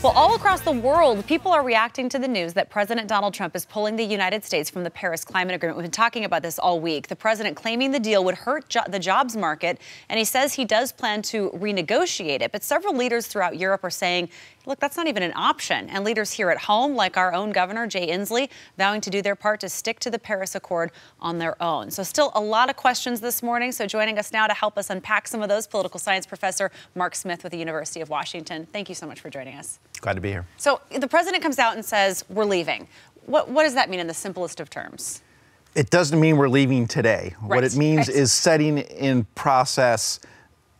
Well, all across the world, people are reacting to the news that President Donald Trump is pulling the United States from the Paris Climate Agreement. We've been talking about this all week. The president claiming the deal would hurt the jobs market, and he says he does plan to renegotiate it. But several leaders throughout Europe are saying, look, that's not even an option. And leaders here at home, like our own governor, Jay Inslee, vowing to do their part to stick to the Paris Accord on their own. So still a lot of questions this morning. So joining us now to help us unpack some of those, political science professor Mark Smith with the University of Washington. Thank you so much for joining us. Glad to be here. So the president comes out and says, we're leaving. What does that mean in the simplest of terms? It doesn't mean we're leaving today. Right. What it means is setting in process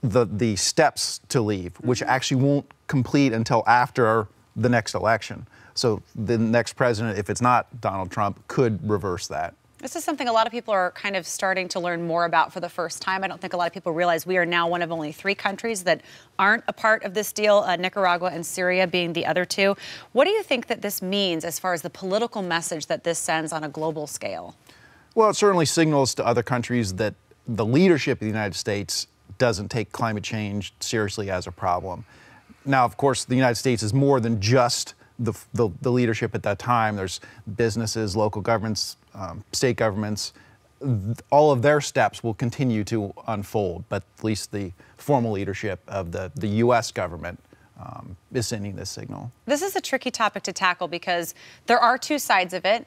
the steps to leave, which actually won't complete until after the next election. So the next president, if it's not Donald Trump, could reverse that. This is something a lot of people are kind of starting to learn more about for the first time. I don't think a lot of people realize we are now one of only 3 countries that aren't a part of this deal, Nicaragua and Syria being the other 2. What do you think that this means as far as the political message that this sends on a global scale? Well, it certainly signals to other countries that the leadership of the United States doesn't take climate change seriously as a problem. Now, of course, the United States is more than just the leadership at that time. There's businesses, local governments, state governments. All of their steps will continue to unfold, but at least the formal leadership of the U.S. government is sending this signal. This is a tricky topic to tackle because there are 2 sides of it.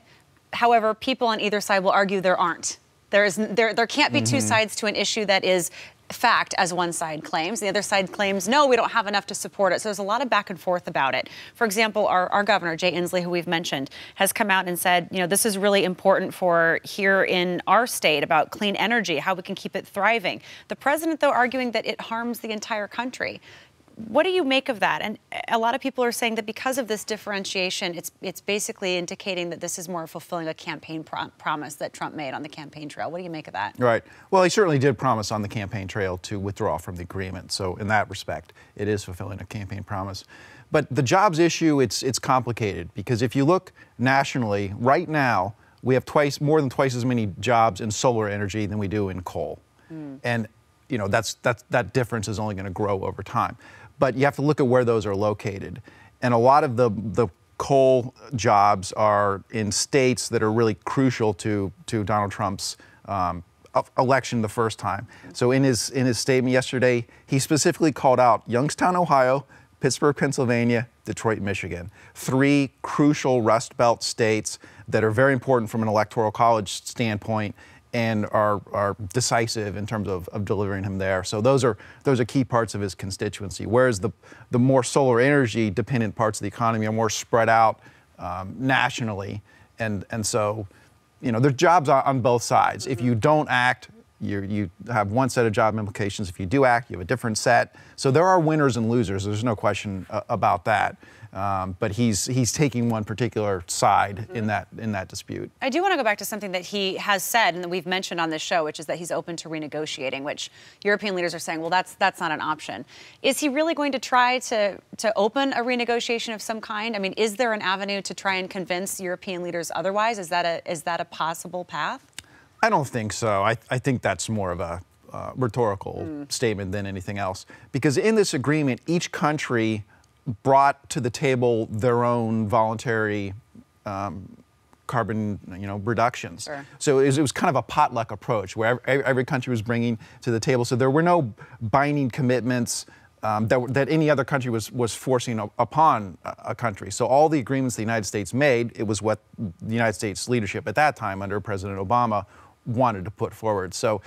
However, people on either side will argue there aren't. There can't be 2 sides to an issue that is fact, as one side claims. The other side claims, no, we don't have enough to support it. So there's a lot of back and forth about it. For example, our governor, Jay Inslee, who we've mentioned, has come out and said, you know, this is really important for here in our state about clean energy, how we can keep it thriving. The president, though, arguing that it harms the entire country. What do you make of that? And a lot of people are saying that because of this differentiation, it's basically indicating that this is more fulfilling a campaign promise that Trump made on the campaign trail. What do you make of that? Right. Well, he certainly did promise on the campaign trail to withdraw from the agreement. So in that respect, it is fulfilling a campaign promise. But the jobs issue, it's complicated because if you look nationally, right now, we have more than twice as many jobs in solar energy than we do in coal. And you know, that difference is only going to grow over time. But you have to look at where those are located. And a lot of the coal jobs are in states that are really crucial to Donald Trump's election the first time. So in his statement yesterday, he specifically called out Youngstown, Ohio, Pittsburgh, Pennsylvania, Detroit, Michigan. 3 crucial Rust Belt states that are very important from an electoral college standpoint and are decisive in terms of delivering him there. So those are key parts of his constituency. Whereas the more solar energy dependent parts of the economy are more spread out nationally, and so you know there's jobs on both sides. If you don't act, you have one set of job implications. If you do act, you have a different set. So there are winners and losers. There's no question about that. But he's taking one particular side in that dispute. I do want to go back to something that he has said and that we've mentioned on this show, which is that he's open to renegotiating, which European leaders are saying, well, that's not an option. Is he really going to try to open a renegotiation of some kind? I mean, is there an avenue to try and convince European leaders otherwise? Is that a possible path? I don't think so. I think that's more of a rhetorical statement than anything else. Because in this agreement, each country brought to the table their own voluntary carbon, reductions. Sure. So it was kind of a potluck approach where every country was bringing to the table. So there were no binding commitments that any other country was forcing upon a country. So all the agreements the United States made, it was what the United States leadership at that time under President Obama wanted to put forward. So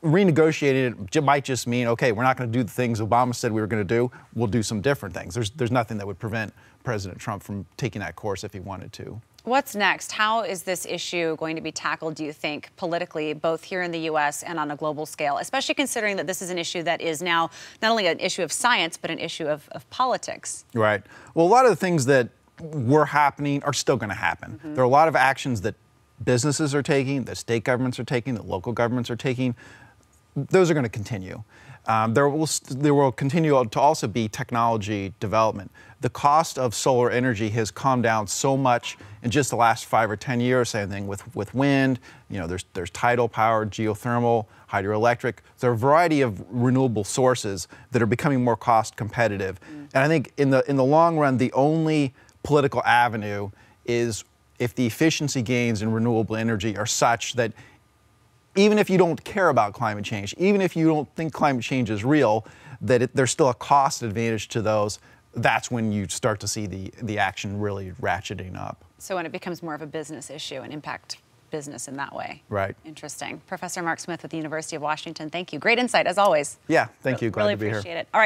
renegotiating it might just mean, okay, we're not going to do the things Obama said we were going to do. We'll do some different things. There's nothing that would prevent President Trump from taking that course if he wanted to. What's next? How is this issue going to be tackled, do you think, politically, both here in the U.S. and on a global scale, especially considering that this is an issue that is now not only an issue of science, but an issue of politics? Right. Well, a lot of the things that were happening are still going to happen. There are a lot of actions that businesses are taking, that state governments are taking, that local governments are taking. Those are going to continue. There will continue to also be technology development. The cost of solar energy has come down so much in just the last 5 or 10 years. Same thing with wind. You know, there's tidal power, geothermal, hydroelectric. There are a variety of renewable sources that are becoming more cost competitive. And I think in the long run, the only political avenue is if the efficiency gains in renewable energy are such that even if you don't care about climate change, even if you don't think climate change is real, that there's still a cost advantage to those. That's when you start to see the action really ratcheting up. So when it becomes more of a business issue and impact business in that way. Right. Interesting. Professor Mark Smith with the University of Washington, thank you. Great insight, as always. Yeah, thank you. Glad really to be here. Appreciate it. All right.